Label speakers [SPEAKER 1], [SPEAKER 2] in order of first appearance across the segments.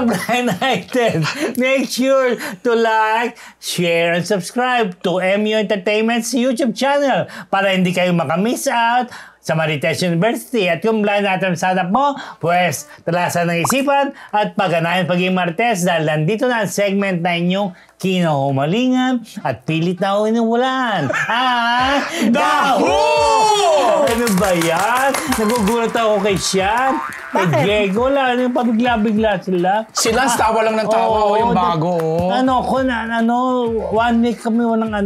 [SPEAKER 1] mag-blind item, make sure to like, share, and subscribe to MU Entertainment's YouTube channel para hindi kayo makamiss out sa Marites University. At kung blind item sa hanap mo, pues talasan ng isipan at pagganahan pagiging Marites dahil nandito na ang segment na inyong kinahumalingan at pilit na inuulan. Daho! Ano ba yan? Nagugulat ako kay Sean. Kay Diego, wala. Pabigla-bigla sila.
[SPEAKER 2] Sila, tawa lang ng tawa. Yung bago.
[SPEAKER 1] One week kami walang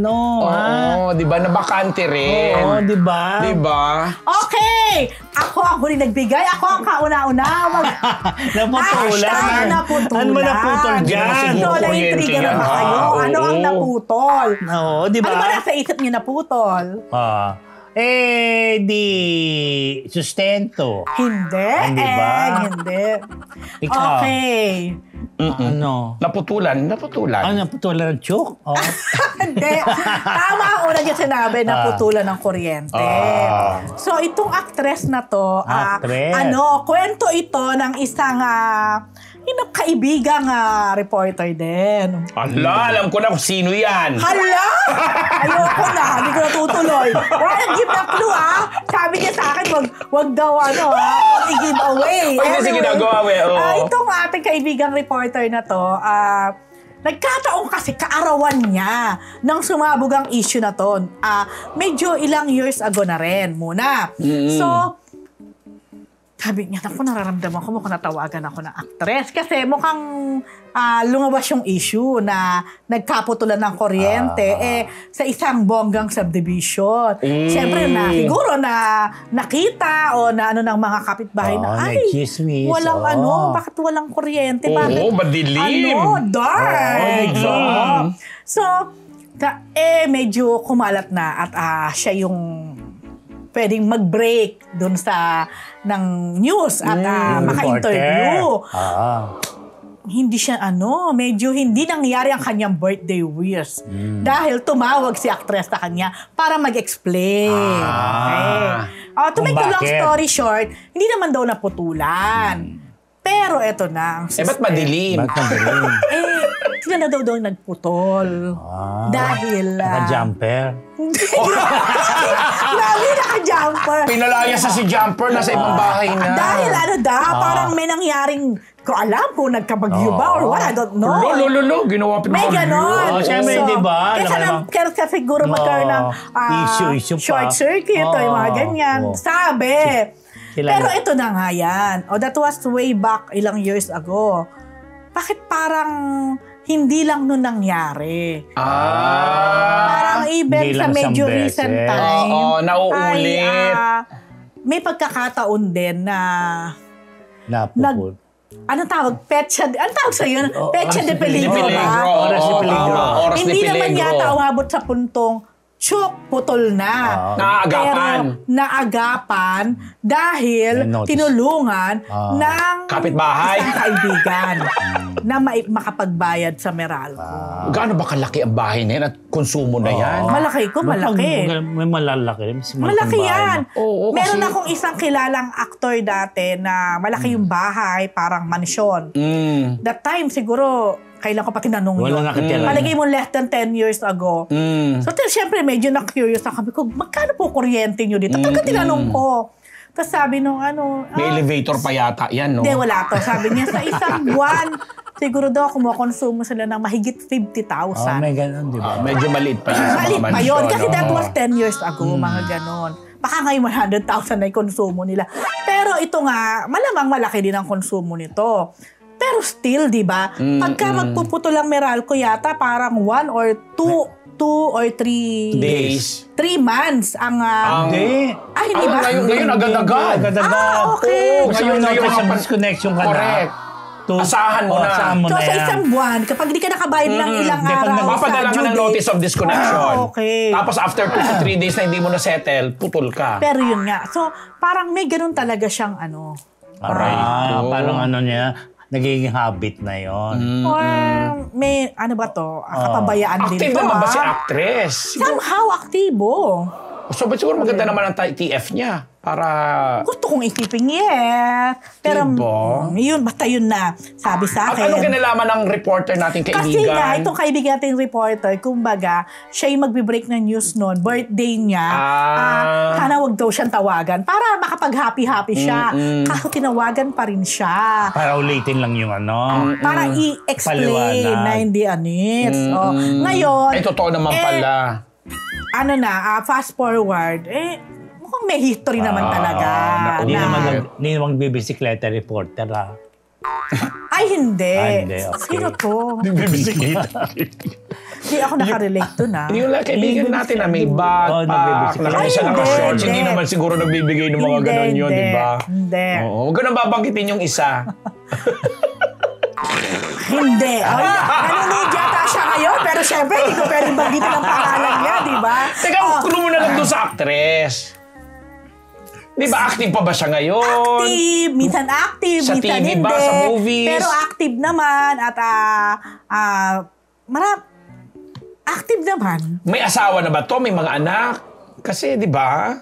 [SPEAKER 2] di ba? Nabakante rin.
[SPEAKER 1] Oo, di ba?
[SPEAKER 2] Di ba?
[SPEAKER 3] Okay! Ako ang huli nagbigay. Ako ang kauna-una.
[SPEAKER 1] Naputulan. Ano ba naputol dyan?
[SPEAKER 3] So, na-intriga na ba kayo? Ano ang naputol?
[SPEAKER 1] Oo, di ba?
[SPEAKER 3] Ano ba nasa isip niyo naputol?
[SPEAKER 1] Di sustento.
[SPEAKER 3] Hindi.
[SPEAKER 1] Hindi ba?
[SPEAKER 3] Hindi.
[SPEAKER 1] Ikaw.
[SPEAKER 3] Okay.
[SPEAKER 1] Ano?
[SPEAKER 2] Naputulan.
[SPEAKER 1] Naputulan ng chok?
[SPEAKER 3] Hindi. Tama ang una niya sinabi, naputulan ng kuryente. So, itong actress na to, kwento ito ng isang kaibigang reporter din.
[SPEAKER 2] Alam ko na kung sino yan.
[SPEAKER 3] Hala! Ayoko na, hindi ko natutuloy. Give na clue, Sabi niya sa akin, wag daw, i-give away.
[SPEAKER 2] Sige, ginagawa,
[SPEAKER 3] itong ating kaibigang reporter na to, nagkataon kasi kaarawan niya nang sumabog ang issue na to. Medyo ilang years ago na rin muna. So, sabi niya, naku, nararamdaman ko mukhang natawagan ako ng actress. Kasi mukhang lumabas yung issue na nagkaputulan ng kuryente sa isang bonggang subdivision. Siyempre siguro nakita o na ng mga kapitbahay na, walang bakit walang kuryente? Bakit?
[SPEAKER 2] Madilim.
[SPEAKER 3] Dark. So, medyo kumalat na at siya yung pwedeng mag-break dun ng news at maka-interview. Hindi siya medyo hindi nangyari ang kanyang birthday wish. Dahil tumawag si actress sa kanya para mag-explain. To make the long story short, hindi naman daw naputulan. Pero eto na ang
[SPEAKER 2] ba't madilim?
[SPEAKER 3] sila na daw nagputol. Dahil
[SPEAKER 1] naka-jumper.
[SPEAKER 3] Grabe, naka-jumper.
[SPEAKER 2] Pinalaya sa si jumper, nasa ibang bahay na.
[SPEAKER 3] Dahil parang may nangyaring, ko alam kung nagkabagyo ba or what, I don't know.
[SPEAKER 2] Ginawa
[SPEAKER 3] may ganon.
[SPEAKER 1] Siyempre, di ba?
[SPEAKER 3] Kaya siguro magkaroon ng short circuit o yung mga ganyan. Sabi. Pero ito na nga yan. That was way back ilang years ago. Bakit parang hindi lang nun nangyari? Parang even sa medyo recent time.
[SPEAKER 2] Nauulit.
[SPEAKER 3] May pagkakataon din na
[SPEAKER 1] napupul.
[SPEAKER 3] Anong tawag? Anong tawag sa'yo? Petsa de peligro ba?
[SPEAKER 1] Oras de peligro.
[SPEAKER 3] Hindi naman yata umabot sa puntong putol na.
[SPEAKER 2] Naagapan.
[SPEAKER 3] Pero naagapan dahil tinulungan ng
[SPEAKER 2] kapitbahay,
[SPEAKER 3] isang kaibigan na makapagbayad sa Meralco.
[SPEAKER 2] Gaano ba kalaki ang bahay na yan at konsumo na yan?
[SPEAKER 3] Malaki.
[SPEAKER 1] May malalaki.
[SPEAKER 3] Malaki yan. Meron akong isang kilalang aktor dati na malaki yung bahay, parang mansyon. That time siguro, kailan ko pa tinanong yun. Palagay mo less than 10 years ago. So, siyempre, medyo na-curious ako. Sabi ko, magkano po kuryente nyo dito? Talaga tinanong ko. Tapos sabi nung
[SPEAKER 2] may elevator pa yata yan, no?
[SPEAKER 3] Hindi, wala to. Sabi niya, sa isang buwan, siguro daw kumukonsumo sila ng mahigit 50,000.
[SPEAKER 1] May ganun, di ba?
[SPEAKER 2] Medyo maliit pa yun.
[SPEAKER 3] Maliit pa yun. Kasi that was 10 years ago, mga ganon. Baka ngayon 100,000 na yung konsumo nila. Pero ito nga, malamang malaki din ang konsumo nito. Pero still, di ba? Pagka magpuputol ang Meralco yata, parang 1 or 2 or 3
[SPEAKER 2] days.
[SPEAKER 3] 3 months ang...
[SPEAKER 1] Hindi.
[SPEAKER 3] Hindi ba?
[SPEAKER 2] Ngayon, agad-agad.
[SPEAKER 3] Okay.
[SPEAKER 1] Ngayon, sa disconnection ka na.
[SPEAKER 2] Correct. Asahan mo na.
[SPEAKER 3] So, sa isang buwan, kapag di ka nakabayad ng ilang araw,
[SPEAKER 2] mapadala ka ng notice of disconnection.
[SPEAKER 3] Okay.
[SPEAKER 2] Tapos after 2 to 3 days na hindi mo na-settle, putol ka.
[SPEAKER 3] Pero yun nga. So, parang may ganun talaga siyang
[SPEAKER 1] parang niya, nagiging habit na yon.
[SPEAKER 3] Or may, kapabayaan din.
[SPEAKER 2] Aktibo ba si actress?
[SPEAKER 3] Somehow, aktibo.
[SPEAKER 2] So, ba't siguro maganda naman ang TF niya? Para...
[SPEAKER 3] Gusto kong isipin, yes. Pero,
[SPEAKER 2] Diba?
[SPEAKER 3] yun, basta yun na. Sabi sa
[SPEAKER 2] At
[SPEAKER 3] akin.
[SPEAKER 2] anong kinalaman ng reporter nating kaibigan?
[SPEAKER 3] Kasi nga, itong kaibigan nating reporter, kumbaga, siya yung magbe-break ng news noon, birthday niya, sana wag daw siyang tawagan para makapag-happy-happy siya. Kaso tinawagan pa rin siya.
[SPEAKER 1] Para ulitin lang yung ano.
[SPEAKER 3] Para i-explain
[SPEAKER 1] Paliwanag.
[SPEAKER 3] na hindi anits. Ngayon,
[SPEAKER 2] Ay, totoo naman pala.
[SPEAKER 3] Fast forward, mukhang may history naman talaga.
[SPEAKER 1] Hindi
[SPEAKER 3] na,
[SPEAKER 1] naman bibisikleta reporter ha.
[SPEAKER 3] Ay, hindi.
[SPEAKER 1] Hindi, okay.
[SPEAKER 3] Sino to?
[SPEAKER 2] Bibisikleta.
[SPEAKER 3] Hindi ako nakarelate to na.
[SPEAKER 2] Yung kaibigan natin na may backpack,
[SPEAKER 1] nagbibisikleta.
[SPEAKER 2] nakita siya
[SPEAKER 3] Hindi,
[SPEAKER 2] naka-shorts, hindi
[SPEAKER 3] hindi.
[SPEAKER 2] naman siguro nagbibigay ng mga ganon yun, di ba?
[SPEAKER 3] Hindi.
[SPEAKER 2] Oo, huwag ka nang babanggitin yung isa.
[SPEAKER 3] Hindi. Nanonood yata siya ngayon, pero syempre, hindi ko pwedeng bagitin ang pangalan niya, di ba?
[SPEAKER 2] Teka, kulong mo na lang doon sa actress. Di ba, active pa ba siya ngayon?
[SPEAKER 3] Active, minsan active,
[SPEAKER 2] Sa
[SPEAKER 3] minsan
[SPEAKER 2] TV
[SPEAKER 3] hindi.
[SPEAKER 2] ba? Sa movies?
[SPEAKER 3] Pero active naman at active naman.
[SPEAKER 2] May asawa na ba to? May mga anak? Kasi, di ba,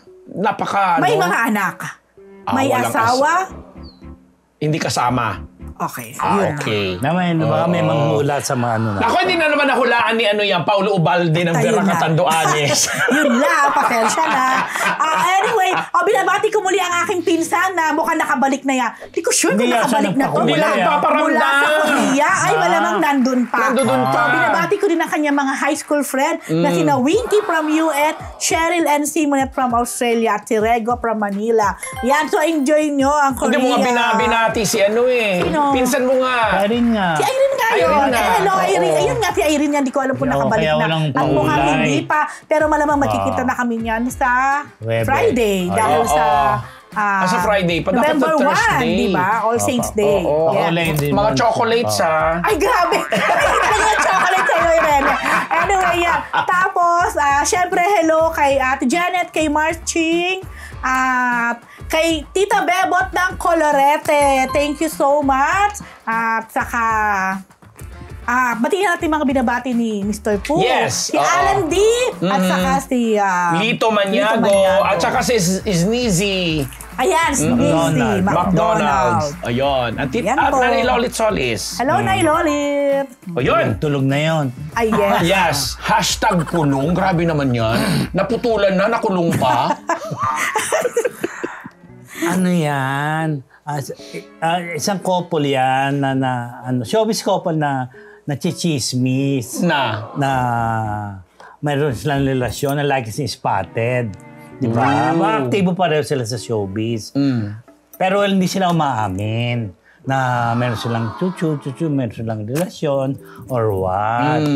[SPEAKER 3] May mga anak. May
[SPEAKER 2] walang
[SPEAKER 3] asawa.
[SPEAKER 2] Hindi kasama.
[SPEAKER 3] Okay, yun.
[SPEAKER 2] Okay.
[SPEAKER 1] Naman, baka may mangmula sa mga ano na.
[SPEAKER 2] Ako, hindi na naman nahulaan ni Paulo Ubalde ng
[SPEAKER 3] Ayun
[SPEAKER 2] Vera
[SPEAKER 3] na.
[SPEAKER 2] Catanduanes.
[SPEAKER 3] Yun na, pasensya na. Anyway, binabati ko muli ang aking pinsan na mukhang nakabalik na yan. Hindi ko sure kung
[SPEAKER 1] Hindi yan siya
[SPEAKER 3] nakabalik na to.
[SPEAKER 1] nagpakuya.
[SPEAKER 2] Hindi lang paparamdam.
[SPEAKER 3] Mula sa Korea, ay malamang nandun pa.
[SPEAKER 2] Nandun pa.
[SPEAKER 3] Binabati ko din ang kanyang mga high school friend na sina Winky from US, Cheryl and Simonet from Australia, at si Rego from Manila. Yan, so enjoy nyo ang Korea.
[SPEAKER 2] Hindi mo nga binati si ano eh.
[SPEAKER 3] Sino?
[SPEAKER 2] Pinsan mo nga.
[SPEAKER 1] Irene nga.
[SPEAKER 3] Si Irene nga yun.
[SPEAKER 2] Irene nga.
[SPEAKER 3] Hello, Irene.
[SPEAKER 2] Oo.
[SPEAKER 3] Ayun nga, si Irene yan. Hindi ko alam kung
[SPEAKER 1] Oo,
[SPEAKER 3] nakabalik
[SPEAKER 1] kaya
[SPEAKER 3] na.
[SPEAKER 1] walang
[SPEAKER 3] At mukhang
[SPEAKER 1] pakulay.
[SPEAKER 3] hindi pa. Pero malamang magkikita na kami niyan sa
[SPEAKER 1] Webe.
[SPEAKER 3] Friday.
[SPEAKER 1] Oo.
[SPEAKER 3] Dahil sa...
[SPEAKER 2] Sa Friday pa. Dapat
[SPEAKER 3] November
[SPEAKER 2] sa Thursday.
[SPEAKER 3] 1, di ba? All Saints Day.
[SPEAKER 2] Oo.
[SPEAKER 3] Yeah.
[SPEAKER 2] Mga chocolates
[SPEAKER 3] Ay, grabe. Ay, yung chocolate sa'yo, Irene. Anyway, yeah. Tapos, syempre, hello kay Ate Janet, kay Marching, at kay Tita Bebot ng Colorete. Thank you so much. At saka... batiin natin mga binabati ni Mr. Poo.
[SPEAKER 2] Yes,
[SPEAKER 3] Si
[SPEAKER 2] oo.
[SPEAKER 3] Alan D. At saka si...
[SPEAKER 2] Lito Maniago. At saka si Sneezy.
[SPEAKER 3] Ayan, Sneezy.
[SPEAKER 2] McDonald's. Ayun. At
[SPEAKER 3] Yan
[SPEAKER 2] at
[SPEAKER 3] po.
[SPEAKER 2] Nanay Lolit Solis.
[SPEAKER 3] Hello, Nay Lolit.
[SPEAKER 2] Ayun.
[SPEAKER 1] Tulog na yon.
[SPEAKER 3] Ay, yes.
[SPEAKER 2] Yes. Hashtag kulong. Grabe naman yan. Naputulan na, nakulong pa.
[SPEAKER 1] Ano yan? Isang couple yan showbiz couple na chichismis
[SPEAKER 2] Na.
[SPEAKER 1] na mayroon silang relasyon na lagi silang spotted. Di ba? Maaktibo pareho sila sa showbiz. Pero hindi sila umaamin na meron silang meron silang relasyon or what.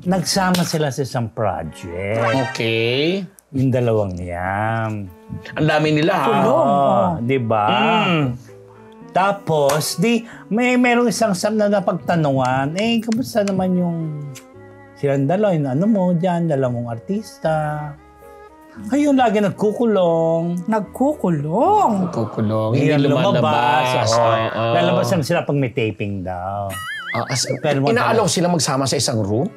[SPEAKER 1] Nagsama sila sa isang project.
[SPEAKER 2] Okay.
[SPEAKER 1] Yung dalawang yan.
[SPEAKER 2] Ang dami nila ha.
[SPEAKER 1] Di ba? Tapos, merong isang na napagtanungan, kamusta naman yung silang dalawa, yung ano mo dyan, dalawang artista. Ayun, lagi nagkukulong.
[SPEAKER 3] Nagkukulong.
[SPEAKER 2] Kukulong.
[SPEAKER 1] Hindi
[SPEAKER 2] Hindi lumabas.
[SPEAKER 1] Lalabas lang sila pag may taping daw. Pero
[SPEAKER 2] Inaalaw sila magsama sa isang room?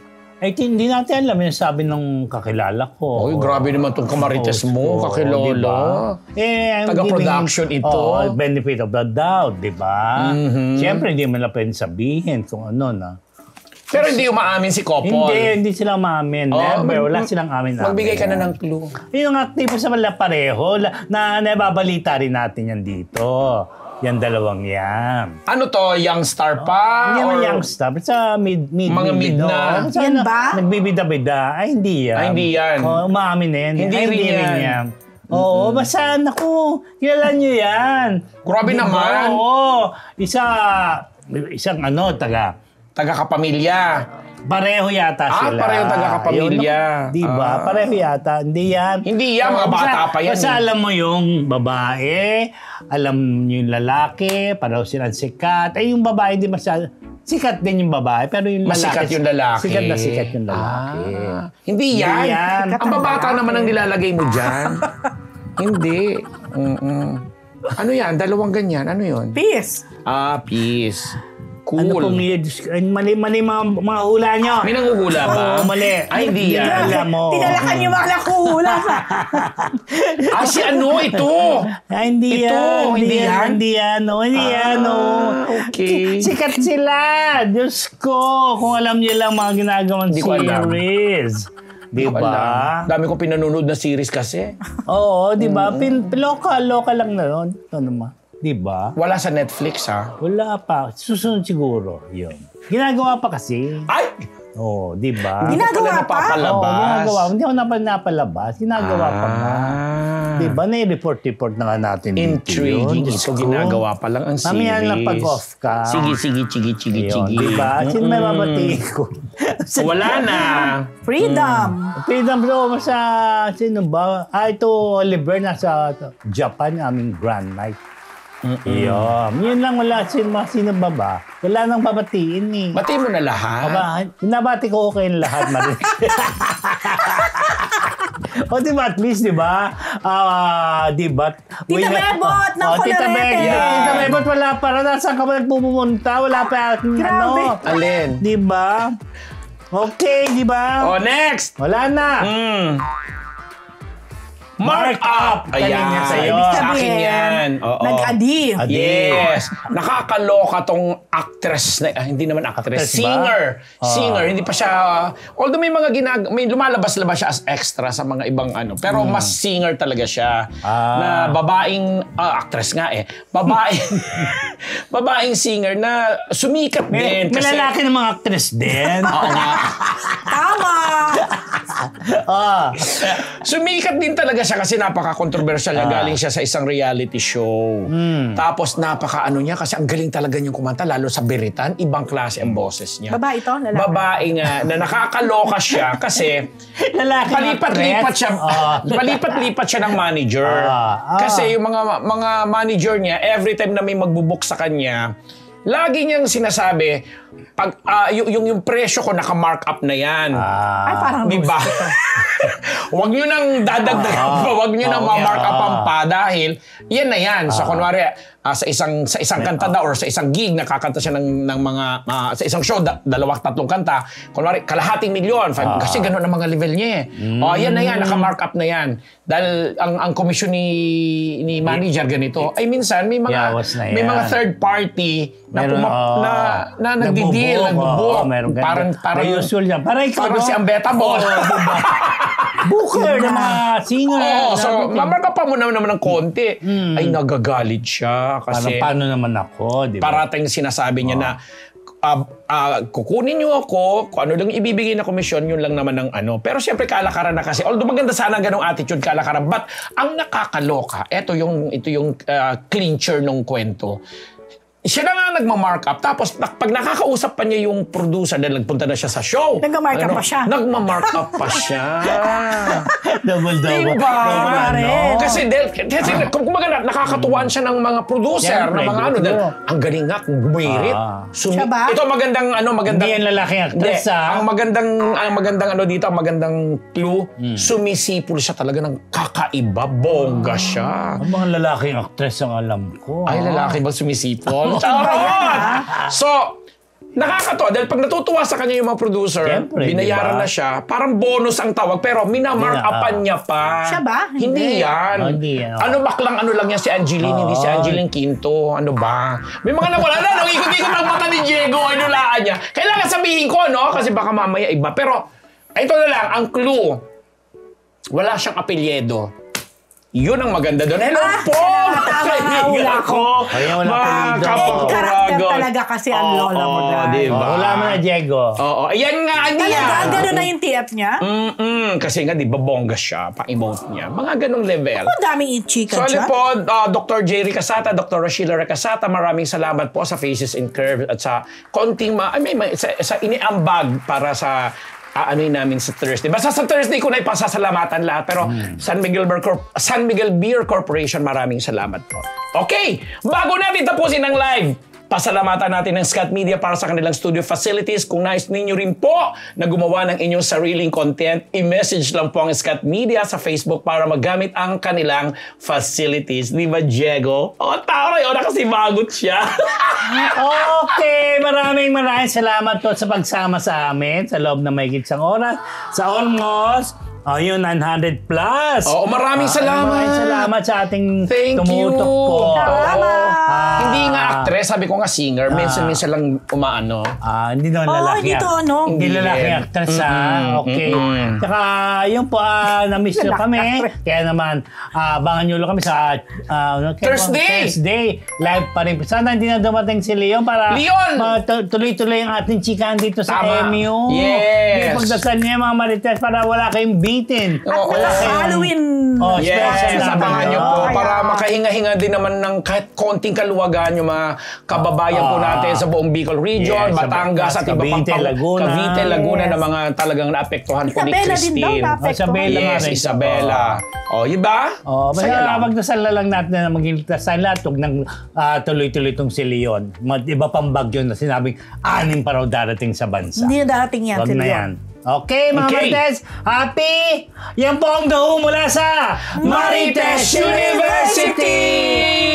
[SPEAKER 1] hindi natin alam yung sabi ng kakilala ko.
[SPEAKER 2] Oy, grabe naman tong kamarites mo, kakilala.
[SPEAKER 1] I'm
[SPEAKER 2] Taga-production
[SPEAKER 1] giving,
[SPEAKER 2] ito.
[SPEAKER 1] benefit of the doubt, di ba? Siyempre, hindi man lang pwedeng sabihin kung ano na.
[SPEAKER 2] Pero hindi umaamin si Couple.
[SPEAKER 1] Hindi sila umamin. Never. Wala silang amin-amin.
[SPEAKER 2] Magbigay ka na ng clue.
[SPEAKER 1] Yung aktibo sa mga pareho, na nababalita rin natin yan dito. Yan dalawang yan.
[SPEAKER 2] Ano to? Young star pa?
[SPEAKER 1] Hindi naman
[SPEAKER 2] or
[SPEAKER 1] young star. Sa mid
[SPEAKER 2] Mga mid na.
[SPEAKER 3] Yan ba?
[SPEAKER 1] Nagbibida-bida. Ay, hindi yan.
[SPEAKER 2] Hindi yan.
[SPEAKER 1] Umaamin na yan.
[SPEAKER 2] Hindi
[SPEAKER 1] Ay,
[SPEAKER 2] rin yan.
[SPEAKER 1] Oo, basta naku, kilala nyo yan.
[SPEAKER 2] Grabe
[SPEAKER 1] Diba?
[SPEAKER 2] naman.
[SPEAKER 1] Oo. Isang
[SPEAKER 2] taga-kapamilya.
[SPEAKER 1] Pareho yata sila.
[SPEAKER 2] Pareho taga-kapamilya.
[SPEAKER 1] Di ba? Pareho yata. Hindi yan.
[SPEAKER 2] Hindi yan, mga bata pa yan.
[SPEAKER 1] Basta alam mo yung babae, alam yung lalaki, pareho silang sikat. Yung babae, di masyado. Sikat din yung babae, pero yung lalaki.
[SPEAKER 2] Masikat yung lalaki.
[SPEAKER 1] Sikat na sikat yung lalaki.
[SPEAKER 2] Hindi yan.
[SPEAKER 1] Hindi yan.
[SPEAKER 2] Ang babata naman ang nilalagay mo dyan. Hindi. Ano yan? Dalawang ganyan. Ano yun?
[SPEAKER 3] Peace.
[SPEAKER 2] Peace. Cool.
[SPEAKER 1] Ano pong year? Mali mga hula nyo.
[SPEAKER 2] May nanguhula ba?
[SPEAKER 1] Oo, mali.
[SPEAKER 2] Ay, hindi yan.
[SPEAKER 1] Alam mo.
[SPEAKER 3] Tinalakan yung mga nakuhula sa...
[SPEAKER 2] Si ano ito?
[SPEAKER 1] Ay, hindi
[SPEAKER 2] Ito,
[SPEAKER 1] yan.
[SPEAKER 2] hindi yan?
[SPEAKER 1] Hindi yan. Hindi yan.
[SPEAKER 2] Okay.
[SPEAKER 1] Sikat sila. Diyos ko. Kung alam niyo lang mga ginagawang
[SPEAKER 2] Hindi ko alam.
[SPEAKER 1] series. Di ba?
[SPEAKER 2] Dami ko pinanonood na series kasi.
[SPEAKER 1] Oo, di ba? Local lang na yun. Ano ma? Di ba?
[SPEAKER 2] Wala sa Netflix, ha?
[SPEAKER 1] Wala pa. Susunod siguro. Yun. Ginagawa pa kasi.
[SPEAKER 2] Ay!
[SPEAKER 1] Oo, di ba?
[SPEAKER 3] Ginagawa pa?
[SPEAKER 1] Oo, ginagawa. Hindi ako napalabas. Ginagawa pa nga. Di ba? Na-report na nga natin
[SPEAKER 2] Intriguing.
[SPEAKER 1] dito yun.
[SPEAKER 2] Ito ginagawa pa lang ang series.
[SPEAKER 1] Mamaya lang pag-off ka.
[SPEAKER 2] Sige.
[SPEAKER 1] Yun, di ba? Sino may babatiin ko?
[SPEAKER 2] Wala na.
[SPEAKER 3] Freedom.
[SPEAKER 1] Freedom bro, sa sino ba? Ito Oliver nasa Japan, aming grand night. Yun lang wala sino ba? Wala nang babatiin eh.
[SPEAKER 2] Bati mo na lahat.
[SPEAKER 1] Binabati ko okay yung lahat, Marin. O diba at least, diba? Diba?
[SPEAKER 3] Tita Bebot, ng
[SPEAKER 1] Tita
[SPEAKER 3] Colorete.
[SPEAKER 1] Bebot, Tita Bebot, wala pa rin. Nasaan ka ba nagpupunta? Wala pa.
[SPEAKER 3] Grabe.
[SPEAKER 2] Alin?
[SPEAKER 1] Diba? Okay, diba?
[SPEAKER 2] Next!
[SPEAKER 1] Wala na.
[SPEAKER 2] Mark up!
[SPEAKER 1] Galing niya sa'yo.
[SPEAKER 3] Ibig
[SPEAKER 2] Sa akin
[SPEAKER 3] sabihin,
[SPEAKER 2] yan. Oo.
[SPEAKER 3] nag-adi.
[SPEAKER 2] Yes. Nakakaloka tong actress na, hindi naman actress,
[SPEAKER 1] Actress ba?
[SPEAKER 2] Singer. Hindi pa siya, although may mga may lumalabas-labas siya as extra sa mga ibang ano, pero mas singer talaga siya. Na babaeng, actress nga eh. Babaeng singer na sumikat din.
[SPEAKER 1] May lalaki ng mga actress din.
[SPEAKER 2] Oo nga.
[SPEAKER 3] Tama.
[SPEAKER 2] Sumikat din talaga siya kasi napaka-controversial niya. Galing siya sa isang reality show. Tapos napaka-ano niya kasi ang galing talaga niyang kumanta lalo sa biritan. Ibang klase ang boses niya.
[SPEAKER 3] Babae ito? Lalaki?
[SPEAKER 2] Babae nga na nakakaloka siya kasi
[SPEAKER 1] Lalaki
[SPEAKER 2] palipat-lipat siya. Palipat-lipat siya ng manager. Kasi yung mga manager niya, every time na may magbubuk sa kanya, lagi niyang sinasabi, pag yung presyo ko naka-mark up na yan.
[SPEAKER 3] Ay, parang
[SPEAKER 2] diba? Huwag nyo nang dadagdagan pa, huwag nyo nang ma-mark upan pa dahil yan na yan. So kunwari, sa isang kanta daw or sa isang gig, nakakanta siya ng mga, sa isang show, 2-3 kanta, kunwari, kalahating milyon, kasi gano'n ang mga level niya eh. Yan na yan, naka-mark up na yan. Dahil ang komisyon ni manager ganito, ay minsan may mga third party na nagdi-deal, nagbo-book. Parang
[SPEAKER 1] usual yan.
[SPEAKER 2] Parang si Ambeta Ball.
[SPEAKER 1] Booker ng mga singer.
[SPEAKER 2] Oo, so mamarka pa mo naman ng konti. Ay, nagagalit siya kasi
[SPEAKER 1] paano naman ako, di ba?
[SPEAKER 2] parating sinasabi niya na kukunin niyo ako, kung ano lang ibibigay na komisyon, yun lang naman ang ano. Pero siyempre kalakaran na kasi. Although maganda sana ganong attitude, kalakaran. But ang nakakaloka, ito yung clincher ng kwento. Siya na nga nagmamark up. Tapos pag nakakausap pa niya yung producer dahil nagpunta na siya sa show.
[SPEAKER 3] Nagmamark up pa siya.
[SPEAKER 2] Nagmamark up pa siya.
[SPEAKER 1] Double.
[SPEAKER 2] Diba?
[SPEAKER 3] Rin.
[SPEAKER 2] Kasi kumbaga nakakatuwaan siya ng mga producer,
[SPEAKER 1] Siyempre,
[SPEAKER 2] ng mga ano. Dahil, ang galing nga kung gumirit.
[SPEAKER 3] Siya ba?
[SPEAKER 2] Ito magandang
[SPEAKER 1] Hindi yan lalaking actress,
[SPEAKER 2] Ang magandang ano dito, ang magandang clue, sumisipol siya talaga ng kakaiba, bongga siya.
[SPEAKER 1] Ang mga lalaking actress ang alam ko.
[SPEAKER 2] Ay, lalaki ba sumisipol? Charot! So, nakakatawa. Dahil pag natutuwa sa kanya yung mga producer,
[SPEAKER 1] Siyempre,
[SPEAKER 2] binayaran
[SPEAKER 1] diba?
[SPEAKER 2] na siya, parang bonus ang tawag, pero minamark-upan niya pa.
[SPEAKER 3] Siya ba?
[SPEAKER 2] Hindi yan.
[SPEAKER 1] Hindi yan.
[SPEAKER 2] Ano lang yan si Angeline, hindi si Angeline Quinto. Ano ba? May mga nawala na, ikot-ikot ang mata ni Diego, inulaan niya. Kailangan sabihin ko, no? Kasi baka mamaya iba. Pero, ito na lang, ang clue. Wala siyang apelyedo. Yun ang maganda doon. Hello po!
[SPEAKER 3] Wala
[SPEAKER 2] ko.
[SPEAKER 1] Ayun, wala apelyido.
[SPEAKER 3] Karakter talaga kasi ang lola mo dahil.
[SPEAKER 2] Diba?
[SPEAKER 1] Wala mo na, Diego.
[SPEAKER 2] Oo. Ayan nga, hindi
[SPEAKER 3] Talaga, gano'n na yung TF niya?
[SPEAKER 2] Kasi nga, di ba, bongga siya, pang-emote niya. Mga ganong level.
[SPEAKER 3] Ang daming chika
[SPEAKER 2] So,
[SPEAKER 3] siya.
[SPEAKER 2] po, Dr. J. Ricasata, Dr. Rashila Ricasata, maraming salamat po sa Faces in Curves at sa konting, sa iniambag para sa aanoin namin sa Thursday. Basta sa Thursday ko na ipasasalamatan lahat. Pero San Miguel Beer Corporation, maraming salamat po. Okay, bago natin tapusin ang live, Pasalamatan natin ng Scott Media para sa kanilang studio facilities. Kung nais ninyo rin po na gumawa ng inyong sariling content, i-message lang po ang Scott Media sa Facebook para magamit ang kanilang facilities. Di ba, Diego? Taray, nakasibagot siya.
[SPEAKER 1] Okay, maraming salamat po sa pagsama sa amin sa loob ng mahigit isang oras. Sa almost, yun, 900 plus.
[SPEAKER 2] Maraming salamat.
[SPEAKER 1] Maraming salamat sa ating
[SPEAKER 2] Thank
[SPEAKER 1] tumutok
[SPEAKER 2] you.
[SPEAKER 1] po.
[SPEAKER 3] Salamat.
[SPEAKER 2] Hindi nga actress, sabi ko nga singer. Minsan lang umaano.
[SPEAKER 1] Hindi naman lalaki.
[SPEAKER 3] hindi to ano.
[SPEAKER 1] Hindi lalaki actress, Okay. Tsaka, yun po, na-miss nyo kami. Kaya naman, abangan nyo lang kami sa Thursday. Live pa rin. Sana hindi na dumating si Leon para tuloy-tuloy ang ating chikahan dito sa MU.
[SPEAKER 2] Yes.
[SPEAKER 1] Pagdasal niya mga Marites para wala kayong bitin.
[SPEAKER 3] At Halloween.
[SPEAKER 2] Yes, abangan nyo po para makahinga-hinga din naman ng kahit konting kaluwagan yung mga kababayan po natin sa buong Bicol Region, Batangas at iba pang Cavite, Laguna na mga talagang naapektuhan po ni Christine. Isabela. Yun ba?
[SPEAKER 1] Basta magdasal na lang natin na maging dasal lahat. Huwag nang tuloy-tuloy itong si Leon. Iba pang bagyo na sinabing 6 pa raw darating sa bansa.
[SPEAKER 3] Hindi na darating yan si
[SPEAKER 1] Wag na
[SPEAKER 3] Leon.
[SPEAKER 1] yan. Okay, mga Marites, happy! Yan po ang daho mula sa Marites University!